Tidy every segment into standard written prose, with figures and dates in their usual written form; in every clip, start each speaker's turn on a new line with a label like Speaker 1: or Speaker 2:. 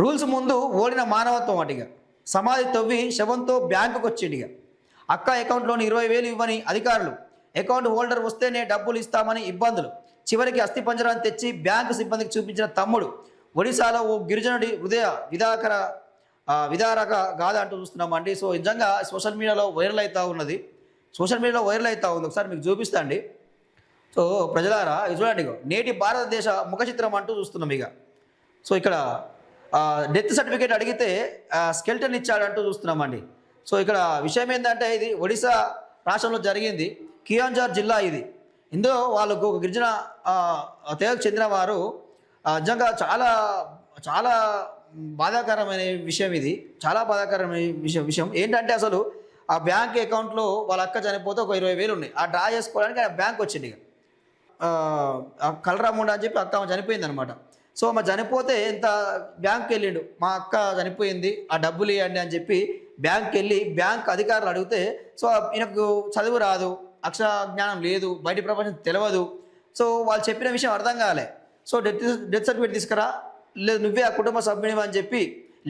Speaker 1: Rules ముందు ఓడిన మానవత్వం అటిగా సమాధి తవ్వి శవంతో బ్యాంకుకు వచ్చిండిగా అక్క అకౌంట్లోని 20,000 ఇవ్వని అధికారులు అకౌంట్ హోల్డర్ వస్తేనే డబ్బులు ఇస్తామని ఇబ్బందులు చివరికి అస్థిపంజరాన్ని తెచ్చి బ్యాంకు సిబ్బందికి చూపించిన తమ్ముడు ఒడిశాలో ఓ గిరిజనుడి హృదయ విదారక గాథ అంటూ చూస్తున్నామండి. సో నిజంగా సోషల్ మీడియాలో వైరల్ అవుతూ ఉన్నది. ఒకసారి మీకు చూపిస్తా అండి. సో ప్రజలారా ఇది చూడండి, నేటి భారతదేశ ముఖ చిత్రం అంటూ చూస్తున్నాం ఇక. సో ఇక్కడ డెత్ సర్టిఫికేట్ అడిగితే స్కెల్టన్ ఇచ్చాడంటూ చూస్తున్నామండి. సో ఇక్కడ విషయం ఏంటంటే ఇది ఒడిశా రాష్ట్రంలో జరిగింది, కియోంఝర్ జిల్లా ఇది. ఇందులో వాళ్ళకు ఒక గిరిజన తెగకు చెందిన వారు నిజంగా చాలా చాలా బాధాకరమైన విషయం ఇది. చాలా బాధాకరమైన విషయం ఏంటంటే అసలు ఆ బ్యాంక్ అకౌంట్లో వాళ్ళ అక్క చనిపోతే ఒక 20,000 ఉన్నాయి. ఆ డ్రా చేసుకోవడానికి ఆయన బ్యాంక్ వచ్చింది. ఇక కలరాముండ అని చెప్పి అక్క చనిపోయింది అనమాట. సో మా చనిపోతే ఇంత బ్యాంక్కి వెళ్ళిండు, మా అక్క చనిపోయింది ఆ డబ్బులు ఇవ్వండి అని చెప్పి బ్యాంక్కి వెళ్ళి బ్యాంక్ అధికారులు అడిగితే సో ఈయనకు చదువు రాదు, అక్షర జ్ఞానం లేదు, బయట ప్రపంచం తెలియదు. సో వాళ్ళు చెప్పిన విషయం అర్థం కాలే. సో డెత్ సర్టిఫికేట్ తీసుకురా, లేదు నువ్వే ఆ కుటుంబ సభ్యునివి అని చెప్పి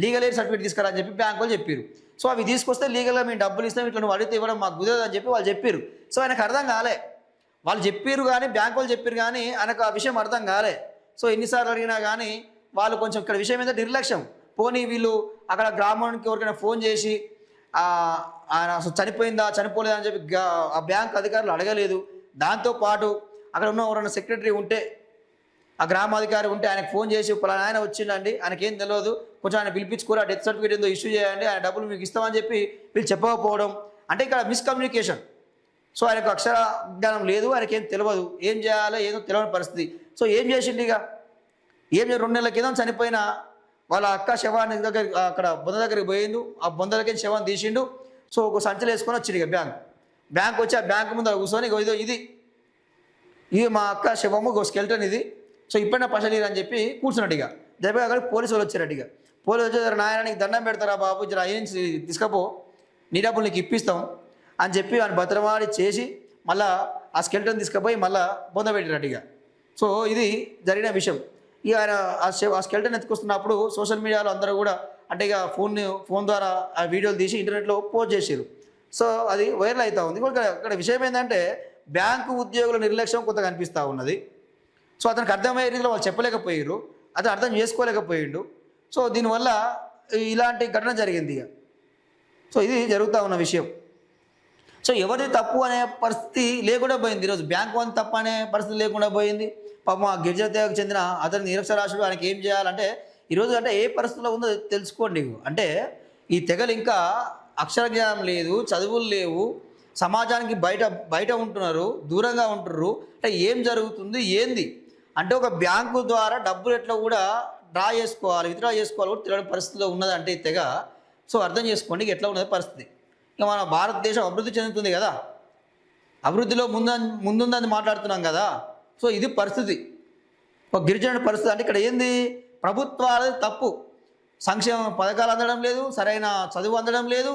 Speaker 1: లీగల్ ఎయిడ్ సర్టిఫికేట్ తీసుకురా అని చెప్పి బ్యాంక్ వాళ్ళు చెప్పారు. సో అవి తీసుకొస్తే లీగల్గా మేము డబ్బులు ఇస్తాం, ఇట్లా నువ్వు అడిగితే ఇవ్వడం మాకు కుదరదు అని చెప్పి వాళ్ళు చెప్పారు. సో ఆయనకు అర్థం కాలే, వాళ్ళు చెప్పారు కానీ బ్యాంక్ వాళ్ళు చెప్పారు కానీ ఆయనకు ఆ విషయం అర్థం కాలే. సో ఎన్నిసార్లు అడిగినా కానీ వాళ్ళు కొంచెం ఇక్కడ విషయం ఏంటంటే నిర్లక్ష్యం. పోనీ వీళ్ళు అక్కడ గ్రామానికి ఎవరికైనా ఫోన్ చేసి ఆయన అసలు చనిపోయిందా చనిపోలేదా అని చెప్పి ఆ బ్యాంక్ అధికారులు అడగలేదు. దాంతోపాటు అక్కడ ఉన్న ఎవరైనా సెక్రటరీ ఉంటే, ఆ గ్రామాధికారి ఉంటే ఆయనకు ఫోన్ చేసి పలానా ఆయన వచ్చిండండి, ఆయనకేం తెలియదు, కొంచెం ఆయన పిలిపించుకోరు, ఆ డెత్ సర్టిఫికేట్ ఏందో ఇష్యూ చేయండి, ఆయన డబ్బులు మీకు ఇస్తామని చెప్పి వీళ్ళు చెప్పకపోవడం అంటే ఇక్కడ మిస్కమ్యూనికేషన్. సో ఆయనకు అక్షర జ్ఞానం లేదు, ఆయనకేం తెలియదు, ఏం చేయాలో ఏదో తెలియని పరిస్థితి. సో ఏం చేసిండు ఇక 2 నెలల క్రితం చనిపోయిన వాళ్ళ అక్క శవాన్ని దగ్గర అక్కడ బొంద దగ్గరికి పోయిండు, ఆ బొందలకి శవాన్ని తీసిండు. సో ఒక సంచలు వేసుకొని వచ్చిండు ఇక బ్యాంక్ వచ్చి ఆ బ్యాంక్ ముందు కూర్చొని ఇది మా అక్క శవము స్కెల్టన్ ఇది, సో ఇప్పుడైనా పశలీరు అని చెప్పి కూర్చున్నట్టు. ఇక దెబ్బ అక్కడ పోలీసు వాళ్ళు వచ్చారట్టు. ఇక పోలీసు వచ్చేసారు, నాయన నీకు దండం పెడతారా బాబు, జర అయ్యించి తీసుకపో, నీ డబ్బులు నీకు ఇప్పిస్తాం అని చెప్పి ఆయన భద్రమాడి చేసి మళ్ళీ ఆ స్కెల్టన్ తీసుకుపోయి మళ్ళీ బొంద పెట్టినట్టు. ఇక సో ఇది జరిగిన విషయం. ఇక ఆయన ఆ స్కెల్టన్ ఎత్తుకొస్తున్నప్పుడు సోషల్ మీడియాలో అందరూ కూడా అంటే ఇక ఫోన్ ద్వారా ఆ వీడియోలు తీసి ఇంటర్నెట్లో పోస్ట్ చేశారు. సో అది వైరల్ అవుతూ ఉంది. ఇక్కడ విషయం ఏంటంటే బ్యాంకు ఉద్యోగుల నిర్లక్ష్యం కొంత కనిపిస్తూ ఉన్నది. సో అతనికి అర్థమయ్యే రీతిలో వాళ్ళు చెప్పలేకపోయారు, అతను అర్థం చేసుకోలేకపోయిండు. సో దీనివల్ల ఇలాంటి ఘటన జరిగింది. ఇక సో ఇది జరుగుతూ ఉన్న విషయం. సో ఎవరిది తప్పు అనే పరిస్థితి లేకుండా పోయింది. ఈరోజు బ్యాంకు అని తప్పు అనే పరిస్థితి లేకుండా పోయింది. పాపం ఆ గిరిజన తెగకు చెందిన అతని నిరక్షరాస్యుడు, ఆయనకి ఏం చేయాలంటే ఈరోజు అంటే ఏ పరిస్థితిలో ఉందో తెలుసుకోండి. అంటే ఈ తెగలు ఇంకా అక్షర జ్ఞానం లేదు, చదువులు లేవు, సమాజానికి బయట ఉంటున్నారు, దూరంగా ఉంటున్నారు. అంటే ఏం జరుగుతుంది ఏంది అంటే ఒక బ్యాంకు ద్వారా డబ్బులు ఎట్లా కూడా డ్రా చేసుకోవాలి, విత్డ్రా చేసుకోవాలి కూడా తెలియని పరిస్థితిలో ఉన్నదంటే ఈ తెగ. సో అర్థం చేసుకోండి ఎట్లా ఉన్నది పరిస్థితి. ఇక మన భారతదేశం అభివృద్ధి చెందుతుంది కదా, అభివృద్ధిలో ముందుందని మాట్లాడుతున్నాం కదా. సో ఇది పరిస్థితి, ఒక గిరిజన పరిస్థితి. అంటే ఇక్కడ ఏంది, ప్రభుత్వాలది తప్పు, సంక్షేమ పథకాలు అందడం లేదు, సరైన చదువు అందడం లేదు,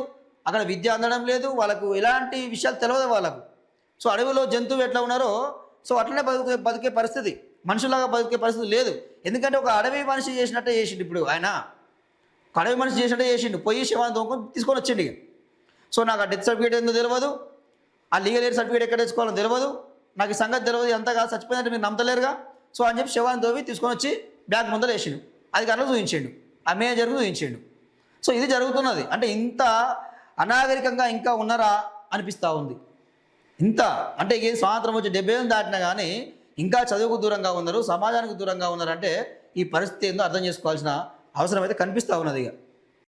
Speaker 1: అక్కడ విద్య అందడం లేదు, వాళ్ళకు ఎలాంటి విషయాలు తెలియదు వాళ్ళకు. సో అడవిలో జంతువు ఎట్లా ఉన్నారో సో అట్లనే బతికే పరిస్థితి, మనుషులాగా బతికే పరిస్థితి లేదు. ఎందుకంటే ఒక అడవి మనిషి చేసినట్టే చేసిండు. ఇప్పుడు ఆయన ఒక అడవి మనిషి చేసినట్టే చేసిండు, పోయి శవాన్ని తోముకొని తీసుకొని వచ్చిండు. ఇక సో నాకు ఆ డెత్ సర్టిఫికేట్ ఏందో తెలియదు, ఆ లీగల్ ఎయిడ్ సర్టిఫికేట్ ఎక్కడ తెచ్చుకోవాలో తెలియదు, నాకు ఈ సంగతి తెలియదు, అంతగా చచ్చిపోయిందంటే మీరు నమ్మతలేరుగా. సో అని చెప్పి శవాన్ని తోవి తీసుకొని వచ్చి బ్యాంక్ ముందర వేసిండు, అధికారులు చూపించిండు, ఆ మేనేజర్కు చూపించిండు. సో ఇది జరుగుతున్నది. అంటే ఇంత అనాగరికంగా ఇంకా ఉన్నారా అనిపిస్తూ ఉంది. ఇంత అంటే ఏం స్వాతంత్రం వచ్చి 70 ఏళ్ళు దాటినా కానీ ఇంకా చదువుకు దూరంగా ఉన్నారు, సమాజానికి దూరంగా ఉన్నారంటే ఈ పరిస్థితి ఏందో అర్థం చేసుకోవాల్సిన అవసరం అయితే కనిపిస్తూ ఉన్నది. ఇక